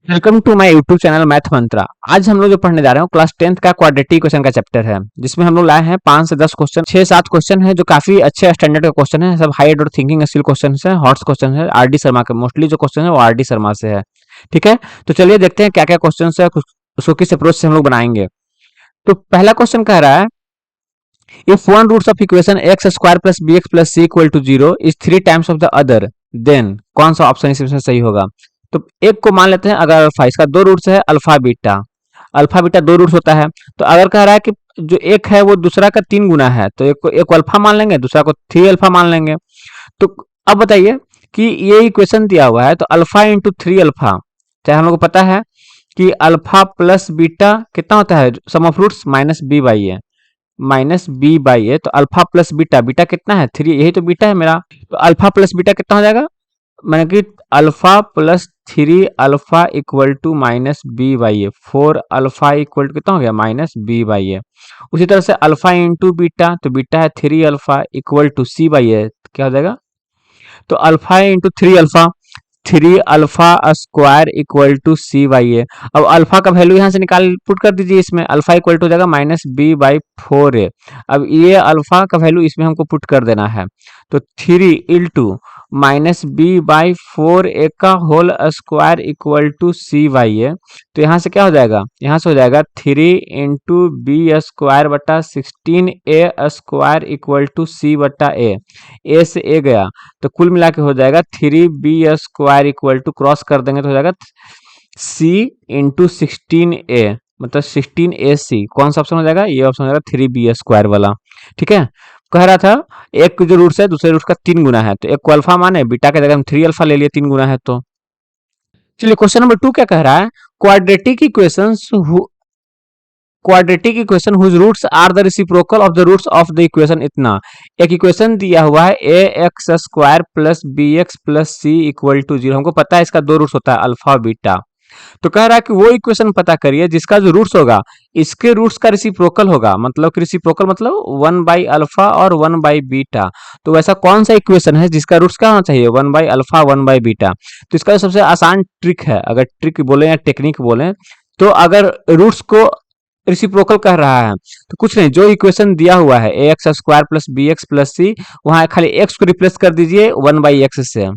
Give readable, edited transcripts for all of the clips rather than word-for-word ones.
Welcome to my YouTube channel Math Mantra. आज हम लोग जो पढ़ने जा रहे हैं क्लास 10th का क्वाड्रेटिक इक्वेशन का चैप्टर है, जिसमें हम लोग लाए हैं 5 से 10 क्वेश्चन, 6-7 क्वेश्चन है जो काफी अच्छे स्टैंडर्ड का क्वेश्चन है। सब high order thinking skill question है, हॉट्स क्वेश्चन है। आरडी शर्मा के मोस्टली जो क्वेश्चन है वो आरडी शर्मा से है। ठीक है, तो चलिए देखते हैं क्या क्या क्वेश्चन है, उसको किस अप्रोच से हम लोग बनाएंगे। तो पहला क्वेश्चन कह रहा है, if one roots of equation x square plus B x plus C equal to zero is 3 times of the other, then कौन सा ऑप्शन इसमें सही होगा। तो एक को मान लेते हैं अगर अल्फा, इसका दो रूट्स है अल्फा बीटा। अल्फा बीटा दो रूट्स होता है, तो अगर कह रहा है कि जो एक है वो दूसरा का 3 गुना है, तो एक को अल्फा मान लेंगे, दूसरा को 3 अल्फा मान लेंगे। तो अब बताइए कि ये इक्वेशन दिया हुआ है, तो अल्फा इंटू 3 अल्फा, चाहे हम लोग को पता है कि अल्फा प्लस बीटा कितना होता है, sum of roots minus B by A, minus B by A. तो अल्फा प्लस बीटा, बीटा कितना है 3, यही तो बीटा है मेरा। तो अल्फा प्लस बीटा कितना हो जाएगा, मैंने कि alpha plus 3 alpha equal to minus B by a. 4 alpha equal to कितना हो गया, माइनस बी बाई ए। उसी तरह से अल्फा इंटू बीटा, तो बीटा है 3 alpha equal to C by A, क्या हो जाएगा। तो alpha into 3 alpha, 3 alpha square equal to C by A. अब अल्फा का वैल्यू यहाँ से निकाल पुट कर दीजिए, इसमें अल्फा इक्वल टू हो जाएगा माइनस बी बाई 4 ए। अब ये अल्फा का वैल्यू इसमें हमको पुट कर देना है, तो 3 into minus B by 4 A का whole square equal to C by A. तो यहाँ से क्या हो जाएगा, यहाँ से हो जाएगा 3 इंटू बी स्क्वायर बटा 16 ए स्क्वायर इक्वल टू सी बटा ए से ए गया, तो कुल मिला के हो जाएगा 3b square equal to, cross कर देंगे तो हो जाएगा c इंटू 16a, मतलब 16ac। कौन सा ऑप्शन हो जाएगा, ये ऑप्शन हो जाएगा 3b स्क्वायर वाला। ठीक है, कह रहा था एक जो रूट्स है दूसरे रूट्स का 3 गुना है, तो एक को अल्फा माने, बीटा के जगह हम 3 अल्फा ले लिए, 3 गुना है। तो चलिए क्वेश्चन नंबर 2 क्या कह रहा है, quadratic equations quadratic equation whose roots are the reciprocal of the roots of the equation इतना। एक इक्वेशन दिया हुआ है A x square plus B x plus C equal to zero, हमको पता है इसका दो रूट्स होता है अल्फा बीटा। तो कह रहा है कि वो इक्वेशन पता करिए जिसका जो रूट्स होगा इसके रूट्स का रेसिप्रोकल होगा, मतलब कि रेसिप्रोकल मतलब 1 बाई अल्फा और 1 बाई बीटा। तो वैसा कौन सा इक्वेशन है जिसका रूट्स क्या होना चाहिए, 1 बाई अल्फा 1 बाई बीटा। तो इसका सबसे आसान ट्रिक है, अगर ट्रिक बोले या टेक्निक बोले, तो अगर रूट्स को रिसिप्रोकल कह रहा है तो कुछ नहीं, जो इक्वेशन दिया हुआ है A x square plus B x plus C, वहां खाली एक्स को रिप्लेस कर दीजिए 1 बाई एक्स से।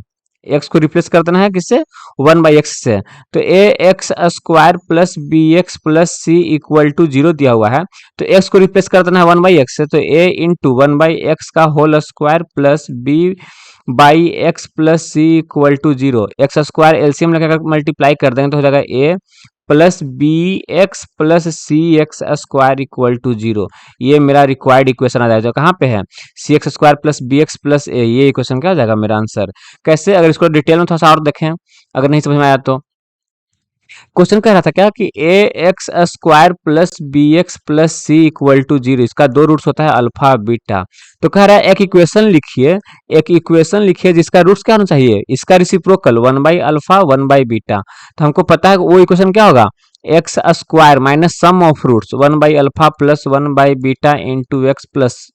एक्स को रिप्लेस कर देना है किससे, 1 बाई एक्स से। तो A x square plus B x plus C equal to zero दिया हुआ है, तो एक्स को रिप्लेस कर देना है 1 बाई एक्स से, तो ए इंटू 1 बाई एक्स का whole square plus B by X plus C equal to zero. X square LCM लगाकर मल्टीप्लाई कर देंगे तो हो जाएगा A plus B x plus C x square equal to zero. ये मेरा रिक्वायर्ड इक्वेशन आ जाएगा, कहाँ पे है, C x square plus B x plus A. ये इक्वेशन क्या हो जाएगा मेरा आंसर। कैसे, अगर इसको डिटेल में थोड़ा सा और देखें, अगर नहीं समझ में आया तो। क्वेश्चन कह रहा था क्या कि A x square plus B x plus C equal to zero, इसका दो रूट्स होता है अल्फा बीटा। तो कह रहा है एक इक्वेशन लिखिए, एक इक्वेशन लिखिए जिसका रूट्स क्या होना चाहिए, इसका reciprocal 1 by alpha 1 by beta. तो हमको पता है वो इक्वेशन क्या होगा, x square minus sum of roots 1 by alpha plus 1 by beta into x plus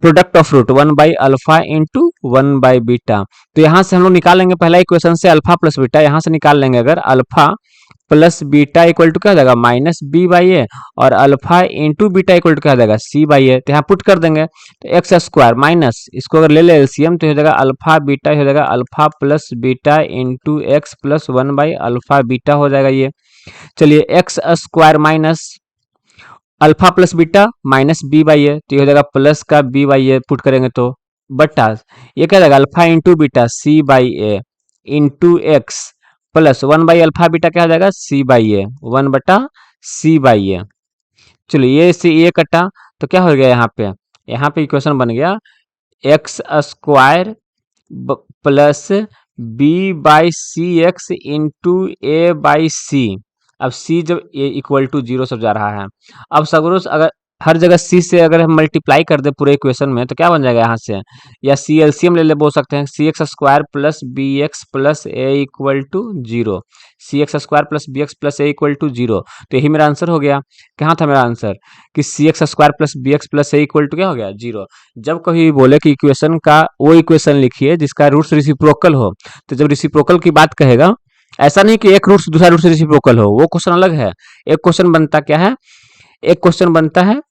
product of root 1 by alpha into 1 by beta. तो यहाँ से हम लोग निकाल लेंगे पहला इक्वेशन से अल्फा प्लस बीटा, यहाँ से निकाल लेंगे अगर alpha plus beta equal to क्या हो जाएगा, माइनस बी बाई ए, और alpha into beta equal to क्या हो जाएगा, सी बाई ए। तो यहाँ पुट कर देंगे, तो एक्स स्क्वायर माइनस इसको अगर ले ले एलसीएम तो हो जाएगा अल्फा बीटा, हो जाएगा alpha plus beta into x plus 1 by alpha beta हो जाएगा ये। चलिए X square minus alpha plus beta minus B by A, तो ये हो जाएगा प्लस का बी बाई ए पुट करेंगे तो बटा, ये क्या जाएगा alpha into beta c by a into x plus 1 by alpha beta क्या हो जाएगा, सी बाई ए, 1 बटा सी बाई ए। चलिए ये से ये कटा, तो क्या हो गया यहाँ पे इक्वेशन बन गया X square plus B by C X into A by C. अब c जब a इक्वल टू जीरो सब जा रहा है, अब सगरों से अगर हर जगह c से अगर हम मल्टीप्लाई कर दे पूरे इक्वेशन में तो क्या बन जाएगा यहाँ से, या c एलसीएम ले ले बोल सकते हैं, c x square plus B x plus a equal to zero, c x square plus B x plus a equal to zero. तो यही मेरा आंसर हो गया। कहाँ था मेरा आंसर कि c x square plus B x plus a equal to क्या हो गया, जीरो। जब कभी बोले कि इक्वेशन का वो इक्वेशन लिखिए जिसका रूट्स रिसिप्रोकल हो, तो जब रिसिप्रोकल की बात कहेगा ऐसा नहीं कि एक रूट से दूसरा रूट से रेसिप्रोकल हो, वो क्वेश्चन अलग है। एक क्वेश्चन बनता क्या है, एक क्वेश्चन बनता है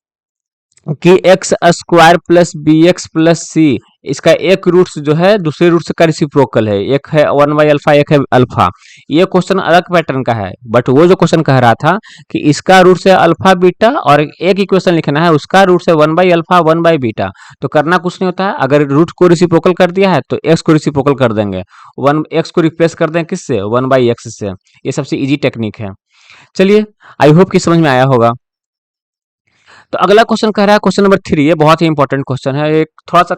कि x square plus B x plus c, इसका एक रूट जो है दूसरे रूट से का रेसिप्रोकल है, एक है 1/अल्फा एक है अल्फा। ये क्वेश्चन अलग पैटर्न का है, बट वो जो क्वेश्चन कह रहा था कि इसका रूट से अल्फा बीटा और एक इक्वेशन लिखना है उसका रूट से 1/अल्फा 1/बीटा। तो करना कुछ नहीं होता है, अगर रूट को रेसिप्रोकल कर दिया है तो एक्स को रेसिप्रोकल कर देंगे, वन एक्स को रिप्लेस कर देंगे किससे, 1/एक्स से। ये सबसे इजी टेक्निक है। चलिए, आई होप कि समझ में आया होगा। तो अगला क्वेश्चन कह रहा है, क्वेश्चन नंबर 3, ये बहुत ही इंपॉर्टेंट क्वेश्चन है। एक थोड़ा सा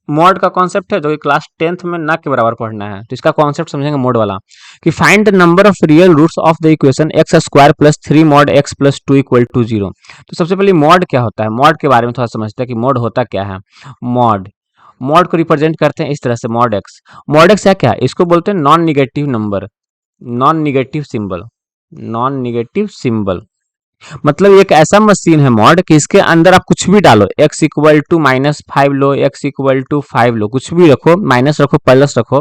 मॉड का कॉन्सेप्ट है जो कि क्लास 10th में ना के बराबर पढ़ना है, तो इसका कॉन्सेप्ट समझेंगे मॉड वाला। कि find the number of real roots of the equation x square plus 3 mod x plus 2 equal to 0। तो सबसे पहले मॉड क्या होता है, मॉड के बारे में थोड़ा समझते हैं कि मॉड होता क्या है। मॉड मॉड को रिप्रेजेंट करते हैं इस तरह से, मॉड एक्स। मॉड एक्स है क्या, इसको बोलते हैं non negative number, non negative symbol, non negative symbol. मतलब एक ऐसा मशीन है मॉड कि इसके अंदर आप कुछ भी डालो, x इक्वल टू -5 लो, x इक्वल टू 5 लो, कुछ भी रखो, माइनस रखो प्लस रखो,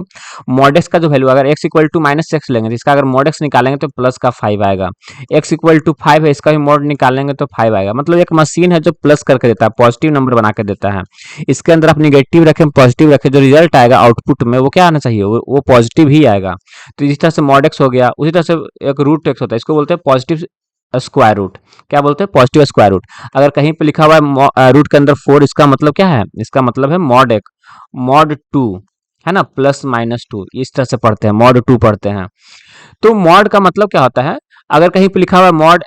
मॉड एक्स का जो वैल्यू अगर x इक्वल टू -x लेंगे तो इसका अगर मॉड एक्स निकालेंगे तो प्लस का 5 आएगा। x इक्वल टू 5 है, इसका भी मॉड निकालेंगे तो 5 आएगा। मतलब एक मशीन है जो प्लस करके देता है, पॉजिटिव नंबर बना के देता है। इसके अंदर आप निगेटिव रखें पॉजिटिव रखें, जो रिजल्ट आएगा आउटपुट में वो क्या आना चाहिए, वो पॉजिटिव ही आएगा। तो जिस तरह से मॉड एक्स हो गया, उसी तरह से एक रूट एक्स होता है, इसको बोलते हैं पॉजिटिव स्क्वायर रूट। क्या बोलते हैं, पॉजिटिव स्क्वायर रूट। अगर कहीं पे लिखा हुआ है रूट के अंदर 4, इसका मतलब क्या है, इसका मतलब है मॉड एक, मॉड 2 है ना, +-2, इस तरह से पढ़ते हैं, मॉड 2 पढ़ते हैं। तो मॉड का मतलब क्या होता है, अगर कहीं पे लिखा हुआ है मॉड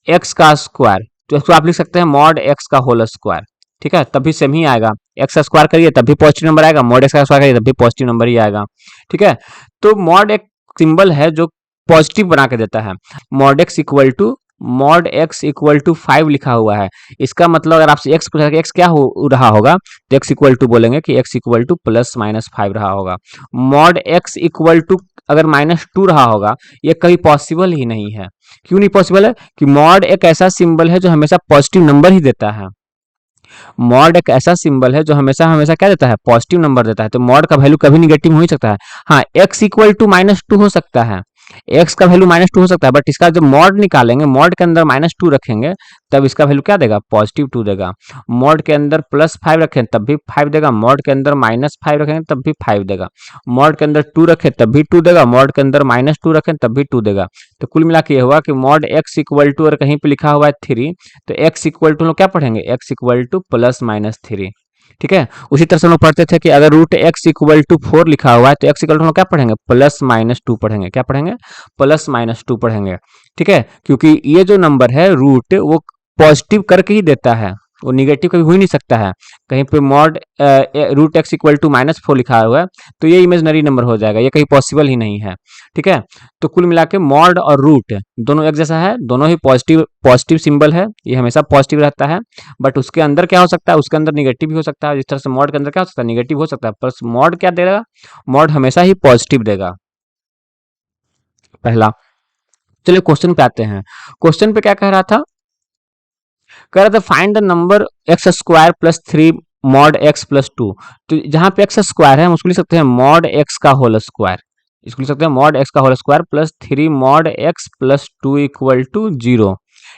एक्स का स्क्वायर, तो इसको आप लिख सकते हैं मॉड एक्स का होल स्क्वायर। ठीक है, तभी सेम ही आएगा, एक्स का स्क्वायर करिए तब भी पॉजिटिव नंबर आएगा, मॉड एक्स का स्क्वायर करिए तब भी पॉजिटिव नंबर ही आएगा। ठीक है, तो मॉड एक सिंबल है जो पॉजिटिव बना के देता है। मॉड एक्स इक्वल टू 5 लिखा हुआ है, इसका मतलब अगर आपसे एक्स पूछा कि एक्स क्या हो रहा होगा, तो एक्स इक्वल टू बोलेंगे कि एक्स इक्वल टू +-5 रहा होगा। मॉड एक्स इक्वल टू अगर -2 रहा होगा, ये कभी पॉसिबल ही नहीं है। क्यों नहीं पॉसिबल है, कि मॉड एक ऐसा सिंबल है जो हमेशा पॉजिटिव नंबर ही देता है। मॉड एक ऐसा सिंबल है जो हमेशा हमेशा क्या देता है, पॉजिटिव नंबर देता है। तो मॉड का वैल्यू कभी निगेटिव हो ही सकता है। हाँ, एक्स इक्वल टू -2 हो सकता है, एक्स का वैल्यू -2 हो सकता है, बट इसका जब मॉड निकालेंगे, मॉड के अंदर -2 रखेंगे तब इसका वैल्यू क्या देगा, +2 देगा। मॉड के अंदर +5 रखें तब भी 5 देगा, मॉड के अंदर -5 रखेंगे तब भी 5 देगा, मॉड के अंदर 2 रखें तब भी 2 देगा, मॉड के अंदर -2 रखें तब भी 2 देगा। तो कुल मिला के ये हुआ कि मॉड एक्स इक्वल टू अगर कहीं पे लिखा हुआ है 3, तो एक्स इक्वल टू क्या पढ़ेंगे, एक्स इक्वल टू +-3। ठीक है, उसी तरह से हम लोग पढ़ते थे कि अगर रूट एक्स इक्वल टू 4 लिखा हुआ है तो एक्स इक्वल टू क्या पढ़ेंगे, +-2 पढ़ेंगे। क्या पढ़ेंगे, +-2 पढ़ेंगे। ठीक है, क्योंकि ये जो नंबर है रूट वो पॉजिटिव करके ही देता है, वो निगेटिव कभी हो ही नहीं सकता है। कहीं पे mod root x equal to -4 लिखा हुआ है तो ये इमेजनरी नंबर हो जाएगा, ये कहीं पॉसिबल ही नहीं है। ठीक है, तो कुल मिला के मॉड और रूट दोनों एक जैसा है, दोनों ही पॉजिटिव पॉजिटिव सिंबल है, ये हमेशा पॉजिटिव रहता है। बट उसके अंदर क्या हो सकता है, उसके अंदर निगेटिव भी हो सकता है। जिस तरह से मॉड के अंदर क्या हो सकता है, निगेटिव हो सकता है, पर मॉड क्या देगा, मॉड हमेशा ही पॉजिटिव देगा, पहला। चलिए क्वेश्चन पे आते हैं। क्वेश्चन पे क्या कह रहा था, कह रहा था find the number x square plus 3 mod x plus 2। तो जहां पे एक्स स्क्वायर है हम उसको लिख सकते हैं मॉड एक्स का होल स्क्वायर, इसको लिख सकते हैं मॉड एक्स का whole square plus 3 mod x plus 2 equal to 0।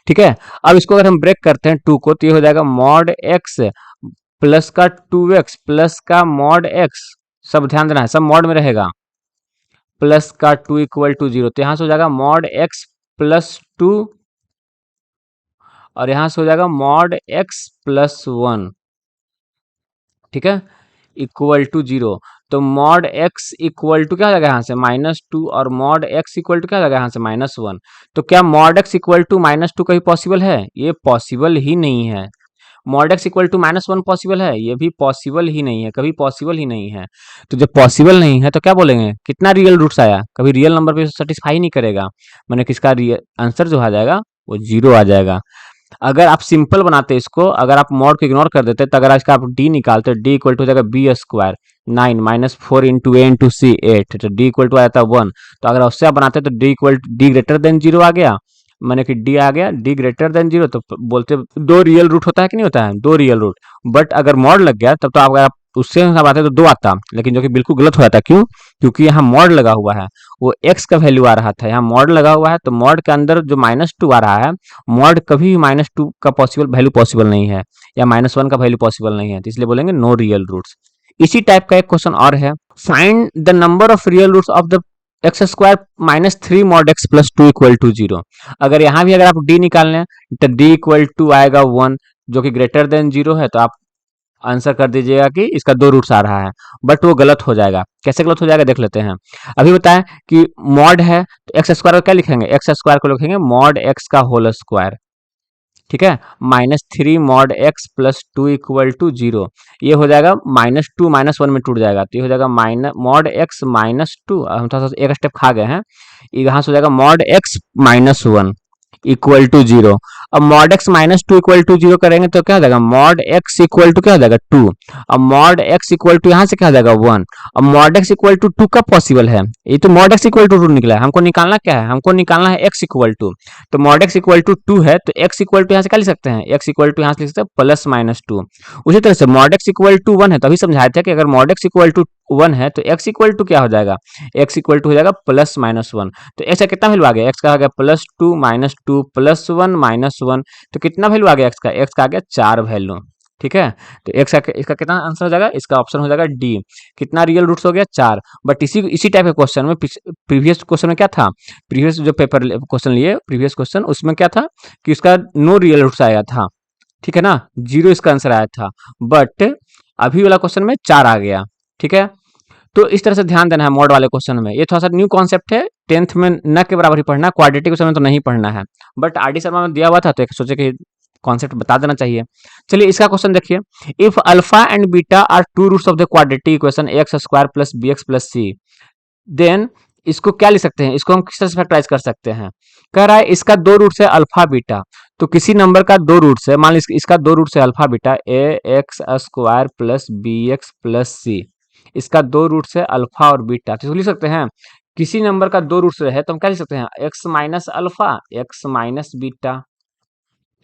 ठीक है, अब इसको अगर हम ब्रेक करते हैं 2 को, तो ये हो जाएगा मॉड एक्स प्लस का 2x प्लस का मॉड एक्स, सब ध्यान देना है सब मॉड में रहेगा, प्लस का 2 इक्वल टू 0। तो यहाँ से हो जाएगा मॉड एक्स प्लस 2 और यहां से हो जाएगा मॉड एक्स प्लस 1। ठीक है, इक्वल टू 0। तो मॉड एक्स इक्वल टू क्या हो जाएगा यहाँ से -2 और मॉड एक्स इक्वल टू क्या हो जाएगा यहाँ से -1। तो क्या मॉड एक्स इक्वल टू -2 कभी पॉसिबल है, ये पॉसिबल ही नहीं है। Mod x equal to -1 possible है, ये भी पॉसिबल ही नहीं है, कभी पॉसिबल ही नहीं है। तो जब पॉसिबल नहीं है तो क्या बोलेंगे, कितना रियल रूट्स आया, कभी रियल नंबर पे सेटिस्फाई नहीं करेगा, मैंने किसका आंसर जो आ जाएगा वो 0 आ जाएगा। अगर आप सिंपल बनाते इसको, अगर आप मॉड को इग्नोर कर देते, तो अगर इसका आप डी निकालते, डी इक्वल टू हो जाएगा बी स्क्वायर 9 -4 इंटू ए इंटू सी 8, तो डी इक्वल टू आया था 1। तो अगर उससे आप बनाते तो D equal D greater than 0 आ गया, मैंने कि डी आ गया, डी ग्रेटर देन 0। तो बोलते दो रियल रूट होता है कि नहीं होता है, दो रियल रूट। बट अगर मॉड लग गया तब तो आप अगर आप उससे हिसाब आते तो 2 आता, लेकिन जो कि बिल्कुल गलत हो जाता। क्यों? क्योंकि यहाँ मॉड लगा हुआ है, वो x का वैल्यू आ रहा था, यहाँ मॉड लगा हुआ है, तो मॉड के अंदर जो -2 आ रहा है, मॉड कभी भी -2 का वैल्यू पॉसिबल नहीं है, या -1 का वैल्यू पॉसिबल नहीं है, तो इसलिए बोलेंगे नो रियल रूट्स। इसी टाइप का एक क्वेश्चन और है, find the number of real roots of the x square -3 mod x plus 2 equal to 0। अगर यहाँ भी अगर आप d निकाल लें तो d इक्वल टू आएगा 1, जो कि ग्रेटर देन 0 है, तो आप आंसर कर दीजिएगा कि इसका 2 रूट्स आ रहा है, बट वो गलत हो जाएगा। कैसे गलत हो जाएगा देख लेते हैं। अभी बताएं कि मॉड है तो एक्स स्क्वायर को क्या लिखेंगे, एक्स स्क्वायर को लिखेंगे मॉड एक्स का होल स्क्वायर, ठीक है, -3 mod x plus 2 equal to 0। ये हो जाएगा -2 -1 में टूट जाएगा, तो ये हो जाएगा मॉड x -2, हम थोड़ा सा एक स्टेप खा गए हैं, यहाँ से हो जाएगा मॉड x -1 इक्वल टू 0। अब मॉड x -2 इक्वल टू 0 करेंगे तो क्या हो जाएगा, मॉड x इक्वल टू क्या हो जाएगा 2। अब मॉड x इक्वल टू यहाँ से क्या हो जाएगा 1। अब मॉड x इक्वल टू 2 कब पॉसिबल है, ये तो मॉड x इक्वल टू 2 निकला है, हमको निकालना क्या है, हमको निकालना है x इक्वल टू। तो मॉड x इक्वल टू 2 है, तो x इक्वल टू यहाँ से क्या लिख सकते हैं, x इक्वल टू यहाँ से लिख सकते हैं +-2। उसी तरह से मॉड x इक्वल टू 1 है, तो अभी समझाए थे कि अगर मॉड x इक्वल टू 1 है तो x इक्वल टू क्या हो जाएगा, x इक्वल टू हो जाएगा +-1। तो x का कितना वैल्यू आ गया, x का आ गया +2 -2 +1 -1, तो कितना वैल्यू आ गया x का आ गया 4 वैल्यू, ठीक है। तो x का इसका कितना आंसर हो जाएगा, इसका ऑप्शन हो जाएगा डी। कितना रियल रूट्स हो गया 4। बट इसी टाइप के क्वेश्चन में प्रीवियस क्वेश्चन में क्या था, प्रीवियस जो पेपर क्वेश्चन लिए प्रीवियस क्वेश्चन, उसमें क्या था कि इसका नो रियल रूट्स आया था, ठीक है ना, 0 इसका आंसर आया था। बट अभी वाला क्वेश्चन में 4 आ गया, ठीक है। तो इस तरह से ध्यान देना है मॉड वाले क्वेश्चन में, ये थोड़ा सा न्यू कॉन्सेप्ट है, 10th में न के बराबर ही पढ़ना, क्वाड्रेटिक क्वेश्चन में तो नहीं पढ़ना है, बट आर डी शर्मा में दिया हुआ था तो एक सोचे कि कॉन्सेप्ट बता देना चाहिए। चलिए इसका क्वेश्चन देखिए, if alpha and beta are 2 roots of the quadratic equation x square plus B x plus c, then इसको क्या लिख सकते हैं, इसको हम किस तरह से फैक्टराइज कर सकते हैं। कह रहा है इसका 2 रूट्स है अल्फा बीटा, तो किसी नंबर का 2 रूट्स है, मान लीजिए इसका 2 रूट्स है alpha beta a x square plus B x plus c, इसका 2 रूट्स है अल्फा और बीटा, तो इसको लिख सकते हैं किसी नंबर का 2 रूट्स है तो हम क्या लिख सकते हैं x minus alpha x minus beta,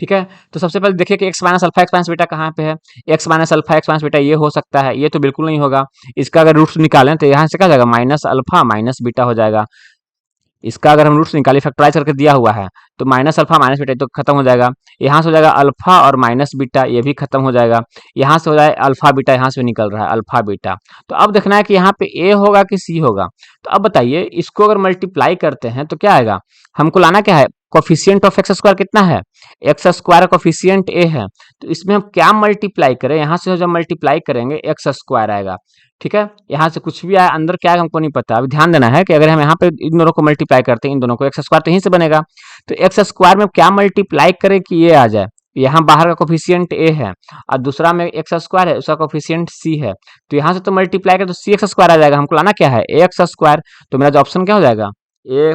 ठीक है। तो सबसे पहले देखिए कि x minus alpha x minus beta कहाँ पे है, x minus alpha x minus beta ये हो सकता है, ये तो बिल्कुल नहीं होगा। इसका अगर रूट्स निकालें तो यहाँ से क्या हो जाएगा माइनस अल्फा माइनस बीटा हो जाएगा। इसका अगर हम रूट्स निकाले फैक्टराइज करके दिया हुआ है तो माइनस अल्फा माइनस बीटा तो खत्म हो जाएगा, यहाँ से हो जाएगा अल्फा और माइनस बीटा ये भी खत्म हो जाएगा, यहाँ से हो जाए अल्फा बीटा, यहाँ से निकल रहा है अल्फा बीटा। तो अब देखना है कि यहाँ पे ए होगा कि सी होगा। तो अब बताइए इसको अगर मल्टीप्लाई करते हैं तो क्या आएगा, हमको लाना क्या है, कोफिशिएंट ऑफ एक्स स्क्वायर कितना है, एक्स स्क्वायर कोफिशिएंट ए है, तो इसमें हम क्या मल्टीप्लाई करें, यहाँ से जब मल्टीप्लाई करेंगे एक्स स्क्वायर आएगा, ठीक है। यहाँ से कुछ भी आया अंदर क्या आएगा हमको नहीं पता। अभी ध्यान देना है कि अगर हम यहाँ पे इन दोनों को मल्टीप्लाई करते हैं, इन दोनों को एक्स स्क्वायर तो यहीं से बनेगा, तो एक्स स्क्वायर में क्या मल्टीप्लाई करें कि ये आ जाए, यहाँ बाहर का कोफिशिएंट ए है और दूसरा में एक्स स्क्वायर है उसका कोफिशिएंट सी है, तो यहाँ से तो मल्टीप्लाई करें तो सी एक्स स्क्वायर आ जाएगा, हमको लाना क्या है ए एक्स स्क्वायर। तो मेरा जो ऑप्शन क्या हो जाएगा, ए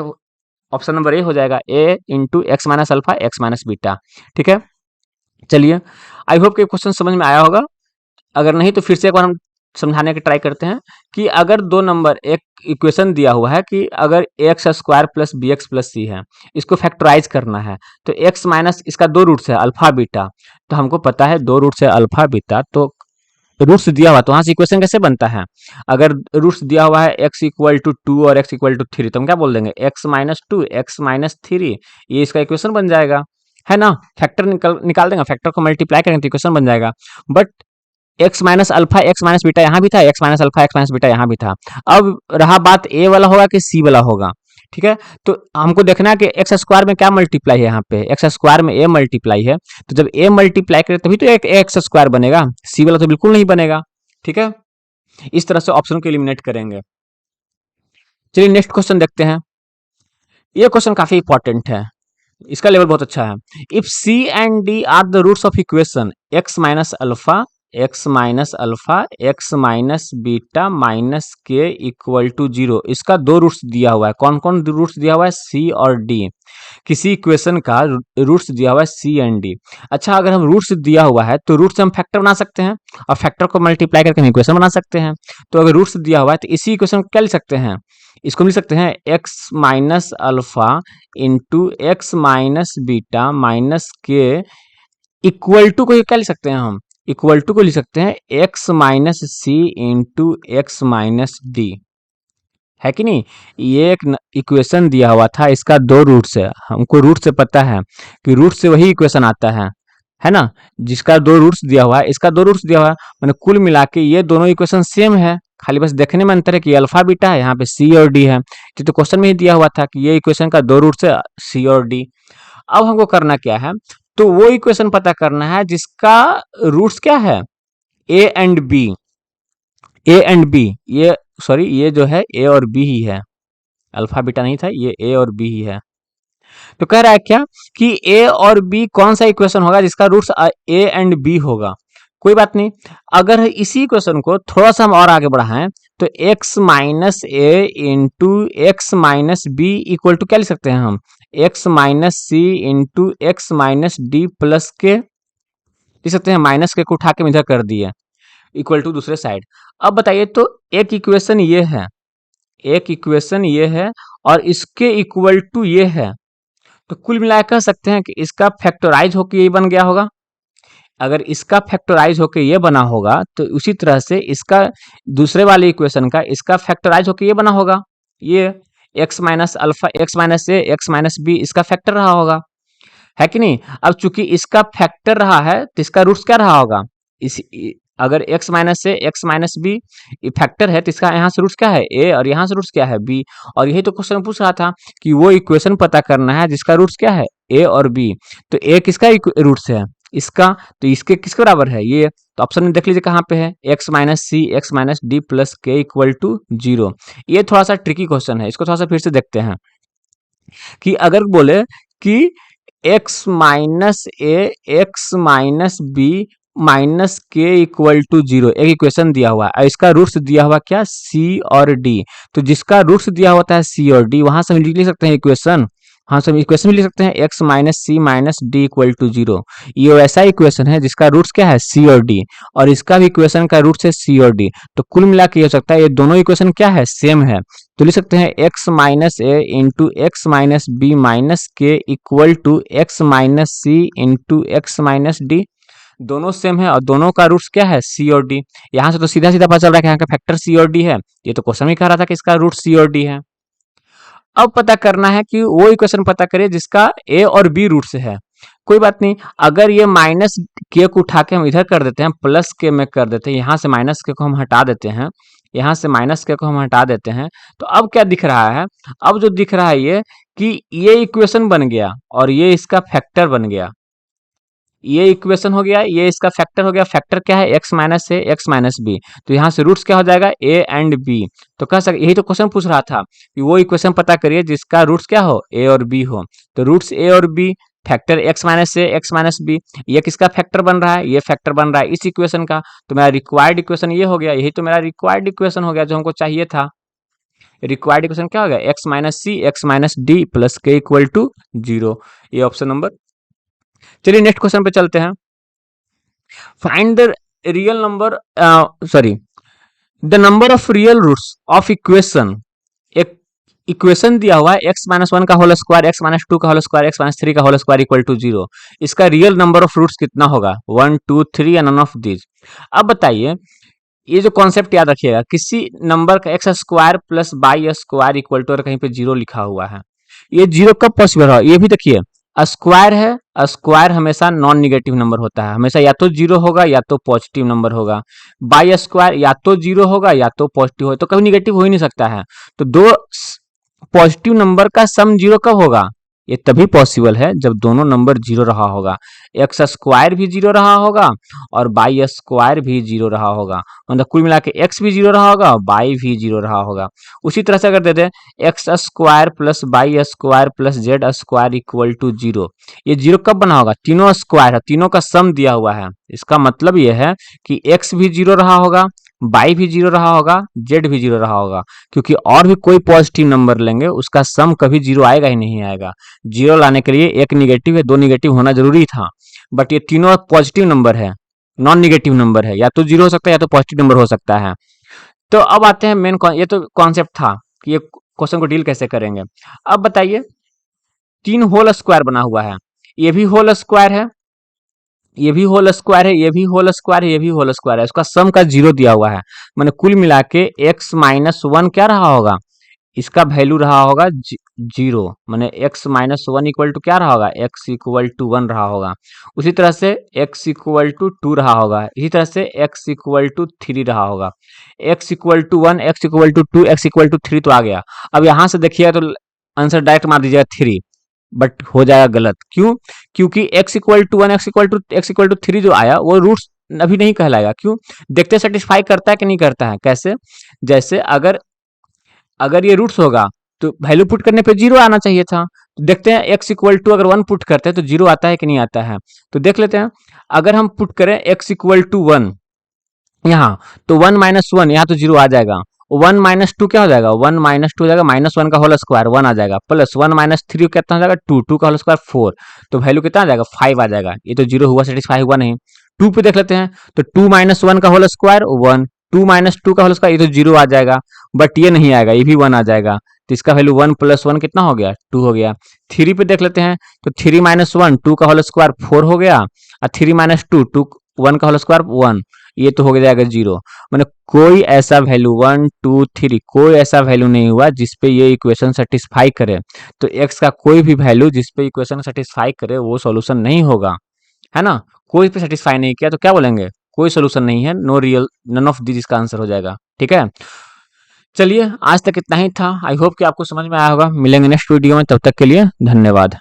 ऑप्शन नंबर ए हो जाएगा, a into x minus alpha x minus beta, ठीक है। चलिए आई होप कि क्वेश्चन समझ में आया होगा, अगर नहीं तो फिर से एक बार हम समझाने की ट्राई करते हैं कि अगर दो नंबर एक इक्वेशन दिया हुआ है कि अगर x square plus B x plus c है, इसको फैक्टराइज करना है, तो एक्स माइनस इसका 2 रूट्स है अल्फा बीटा, तो हमको पता है 2 रूट्स है अल्फा बीटा, तो रूट्स दिया हुआ तो वहां से इक्वेशन कैसे बनता है, अगर रूट्स दिया हुआ है x इक्वल टू 2 और x इक्वल टू 3 तो हम क्या बोल देंगे x माइनस 2 x माइनस 3, ये इसका इक्वेशन बन जाएगा, है ना। फैक्टर निकाल देंगे, फैक्टर को मल्टीप्लाई करेंगे तो इक्वेशन बन जाएगा। But x minus alpha x minus beta यहाँ भी था, x minus alpha x minus beta यहाँ भी था। अब रहा बात ए वाला होगा कि सी वाला होगा, ठीक है। तो हमको देखना है कि एक्स स्क्वायर में क्या मल्टीप्लाई है, यहाँ पे एक्स स्क्वायर में ए मल्टीप्लाई है, तो जब ए मल्टीप्लाई करे तभी तो एक एक्स स्क्वायर बनेगा, सी वाला तो बिल्कुल नहीं बनेगा, ठीक है। इस तरह से ऑप्शन को एलिमिनेट करेंगे। चलिए नेक्स्ट क्वेश्चन देखते हैं, ये क्वेश्चन काफी इंपॉर्टेंट है, इसका लेवल बहुत अच्छा है। If c and d are the roots of equation x minus alpha x minus beta minus k equal to 0, इसका 2 रूट्स दिया हुआ है, कौन कौन रूट्स दिया हुआ है, सी और डी। किसी इक्वेशन का रूट्स दिया हुआ है सी एंड डी। अच्छा अगर हम रूट्स दिया हुआ है तो रूट से हम फैक्टर बना सकते हैं और फैक्टर को मल्टीप्लाई करके हम इक्वेशन बना सकते हैं। तो अगर रूट्स दिया हुआ है तो इसी इक्वेशन को क्या लिख सकते हैं, इसको लिख सकते हैं x minus alpha into x minus beta minus k equal to को क्या लिख सकते हैं हम, इक्वल टू को लिख सकते हैं x minus c into x minus D, है कि नहीं। ये एक इक्वेशन दिया हुआ था, इसका दो रूट्स है, हमको रूट से पता है कि रूट से वही इक्वेशन आता है ना। जिसका दो रूट्स दिया हुआ है, इसका दो रूट्स दिया हुआ है, मैंने कुल मिला के ये दोनों इक्वेशन सेम है, खाली बस देखने में अंतर है कि अल्फा बीटा है, यहाँ पे सी और डी है। तो क्वेश्चन में ही दिया हुआ था कि ये इक्वेशन का दो रूट्स है सी और डी। अब हमको करना क्या है, तो वो इक्वेशन पता करना है जिसका रूट्स क्या है, a and b. A and b, ये सॉरी ये जो है ए और बी ही है, अल्फा बीटा नहीं था, ये ए और बी ही है। तो कह रहा है क्या कि ए और बी कौन सा इक्वेशन होगा जिसका रूट्स ए एंड बी होगा। कोई बात नहीं, अगर इसी इक्वेशन को थोड़ा सा हम और आगे बढ़ाएं तो x minus a into x minus b equal to क्या लिख सकते हैं हम, x minus c into x minus d plus k लिख सकते हैं, माइनस के को उठा के इधर कर दिए इक्वल टू दूसरे साइड। अब बताइए, तो एक इक्वेशन ये है, एक इक्वेशन ये है और इसके इक्वल टू ये है, तो कुल मिलाकर कह सकते हैं कि इसका फैक्टराइज होकर ये बन गया होगा। अगर इसका फैक्टराइज होकर ये बना होगा तो उसी तरह से इसका दूसरे वाले इक्वेशन का इसका फैक्टराइज होकर ये बना होगा, ये x minus alpha x minus a x minus b इसका फैक्टर रहा होगा, है कि नहीं। अब चूंकि इसका फैक्टर रहा है तो इसका रूट्स क्या रहा होगा, इस अगर x minus a x minus B factor है तो इसका यहाँ से रूट्स क्या है a और यहाँ से रूट्स क्या है b। और यही तो क्वेश्चन पूछ रहा था कि वो इक्वेशन पता करना है जिसका रूट्स क्या है a और b। तो a किसका रूट्स है, इसका, तो इसके किसके बराबर है ये, तो ऑप्शन में देख लीजिए कहाँ पे है, x minus c x minus d plus k equal to 0। ये थोड़ा सा ट्रिकी क्वेश्चन है, इसको थोड़ा सा फिर से देखते हैं कि अगर बोले कि x minus a x minus b minus k equal to 0 एक इक्वेशन दिया हुआ है और इसका रूट्स दिया हुआ क्या c और d। तो जिसका रूट्स दिया होता है c और d, वहां से हम लिख सकते हैं इक्वेशन, हाँ सर इक्वेशन भी लिख सकते हैं x minus c minus d equal to 0। ये वैसा इक्वेशन है जिसका रूट्स क्या है c और d, और इसका भी इक्वेशन का रूट्स है c और d। तो कुल मिला के ये हो सकता है ये दोनों इक्वेशन क्या है, सेम है। तो लिख सकते हैं x minus a into x minus b minus k equal to x minus c into x minus d, दोनों सेम है और दोनों का रूट्स क्या है c और d। यहाँ से तो सीधा सीधा पता चल रहा है कि यहाँ का फैक्टर c और d है, ये तो क्वेश्चन भी कह रहा था कि इसका रूट c और d है। अब पता करना है कि वो इक्वेशन पता करिए जिसका a और b रूट्स है। कोई बात नहीं, अगर ये माइनस के को उठा के हम इधर कर देते हैं, प्लस के में कर देते हैं, यहाँ से माइनस के को हम हटा देते हैं, यहाँ से माइनस के को हम हटा देते हैं, तो अब क्या दिख रहा है, अब जो दिख रहा है ये कि ये इक्वेशन बन गया और ये इसका फैक्टर बन गया, ये इक्वेशन हो गया, ये इसका फैक्टर हो गया। फैक्टर क्या है, x minus a x minus B, तो यहाँ से रूट्स क्या हो जाएगा a एंड b। तो कह सकते, यही तो क्वेश्चन पूछ रहा था कि वो इक्वेशन पता करिए जिसका रूट्स क्या हो a और b हो। तो रूट्स a और b, factor x minus a x minus B, ये किसका फैक्टर बन रहा है, ये फैक्टर बन रहा है इस इक्वेशन का। तो मेरा रिक्वायर्ड इक्वेशन ये हो गया, यही तो मेरा रिक्वायर्ड इक्वेशन हो गया जो हमको चाहिए था। रिक्वायर्ड इक्वेशन क्या हो गया, x minus c x minus d plus k equal to 0। ये ऑप्शन नंबर। चलिए नेक्स्ट क्वेश्चन पे चलते हैं। Find the real number, sorry the number of real roots of equation. एक इक्वेशन दिया हुआ है x माइनस वन का whole square x minus two का whole square x minus three का होल स्क्वायर इक्वल टू 0। इसका रियल नंबर ऑफ रूट्स कितना होगा, 1 2 3 या नन ऑफ दिस। अब बताइए, ये जो कॉन्सेप्ट याद रखिएगा, किसी नंबर का x square plus y square equal to, और कहीं पे 0 लिखा हुआ है, ये 0 कब पॉसिबल हो, ये भी देखिए स्क्वायर है, स्क्वायर हमेशा नॉन निगेटिव नंबर होता है, हमेशा या तो 0 होगा या तो पॉजिटिव नंबर होगा। बाई स्क्वायर या तो 0 होगा या तो पॉजिटिव हो, तो कभी निगेटिव हो ही नहीं सकता है। तो दो पॉजिटिव नंबर का सम 0 कब होगा, ये तभी पॉसिबल है जब दोनों नंबर 0 रहा होगा, एक्स स्क्वायर भी 0 रहा होगा और बाई स्क्वायर भी 0 रहा होगा, मतलब कुल मिला के एक्स भी 0 रहा होगा और बाई भी 0 रहा होगा। उसी तरह से अगर दे दें x square plus y square plus z square equal to 0, ये 0 कब बना होगा, तीनों स्क्वायर है, तीनों का सम दिया हुआ है। इसका मतलब यह है कि एक्स भी 0 रहा होगा, बाई भी 0 रहा होगा, जेड भी 0 रहा होगा, क्योंकि और भी कोई पॉजिटिव नंबर लेंगे उसका सम कभी 0 आएगा ही नहीं आएगा। 0 लाने के लिए एक निगेटिव है, दो निगेटिव होना जरूरी था, बट ये तीनों पॉजिटिव नंबर है, नॉन निगेटिव नंबर है, या तो 0 हो सकता है या तो पॉजिटिव नंबर हो सकता है। तो अब आते हैं मेन, ये तो कॉन्सेप्ट था कि ये क्वेश्चन को डील कैसे करेंगे। अब बताइए, 3 होल स्क्वायर बना हुआ है, ये भी होल स्क्वायर है, ये भी होल स्क्वायर है, ये भी होल स्क्वायर है, ये भी होल स्क्वायर है, उसका सम का जीरो दिया हुआ है। मैंने कुल मिला के x माइनस वन क्या रहा होगा, इसका वैल्यू रहा होगा जीरो। मैंने x minus one equal to क्या रहा होगा, x इक्वल टू वन रहा होगा। उसी तरह से x इक्वल टू टू रहा होगा, इसी तरह से x इक्वल टू थ्री रहा होगा। x equal to one, x equal to two, x equal to three तो आ गया। अब यहाँ से देखिए तो आंसर डायरेक्ट मार दीजिएगा थ्री, बट हो जाएगा गलत। क्यों? क्योंकि x equal to one, x equal to three जो आया वो रूट्स अभी नहीं कहलाएगा। क्यों? देखते सेटिस्फाई करता है कि नहीं करता है। कैसे? जैसे अगर अगर ये रूट्स होगा तो वैल्यू पुट करने पे जीरो आना चाहिए था। तो देखते हैं x इक्वल टू अगर वन पुट करते हैं तो जीरो आता है कि नहीं आता है। तो देख लेते हैं, अगर हम पुट करें x इक्वल टू वन यहाँ, तो वन माइनस वन यहाँ तो जीरो आ जाएगा। वन माइनस टू क्या हो जाएगा, वन माइनस टू हो जाएगा, माइनस वन का होल स्क्वायर वन आ जाएगा, प्लस वन माइनस थ्री कितना हो जाएगा टू, टू का होल स्क्वायर फोर, तो वैल्यू कितना आ जाएगा फाइव आ जाएगा। ये तो जीरो हुआ, सेटिस्फाई हुआ नहीं। टू पे देख लेते हैं, तो टू माइनस वन का whole square one, two minus two का होल स्क्वायर, ये तो जीरो आ जाएगा, बट ये नहीं आएगा, ये भी वन आ जाएगा। तो इसका वैल्यू वन प्लस वन कितना हो गया, टू हो गया। थ्री पे देख लेते हैं, तो थ्री माइनस वन टू का होल स्क्वायर फोर हो गया, और three minus two two one का होल स्क्वायर वन, ये तो हो जाएगा जीरो। मैंने कोई ऐसा वैल्यू वन टू थ्री, कोई ऐसा वैल्यू नहीं हुआ जिसपे ये इक्वेशन सेटिस्फाई करे। तो x का कोई भी वैल्यू जिसपे इक्वेशन सेटिस्फाई करे वो सॉल्यूशन नहीं होगा, है ना। कोई पे सेटिस्फाई नहीं किया तो क्या बोलेंगे, कोई सोल्यूशन नहीं है, no real, none of this इसका आंसर हो जाएगा। ठीक है, चलिए आज तक इतना ही था। आई होप कि आपको समझ में आया होगा। मिलेंगे नेक्स्ट वीडियो में, तब तक के लिए धन्यवाद।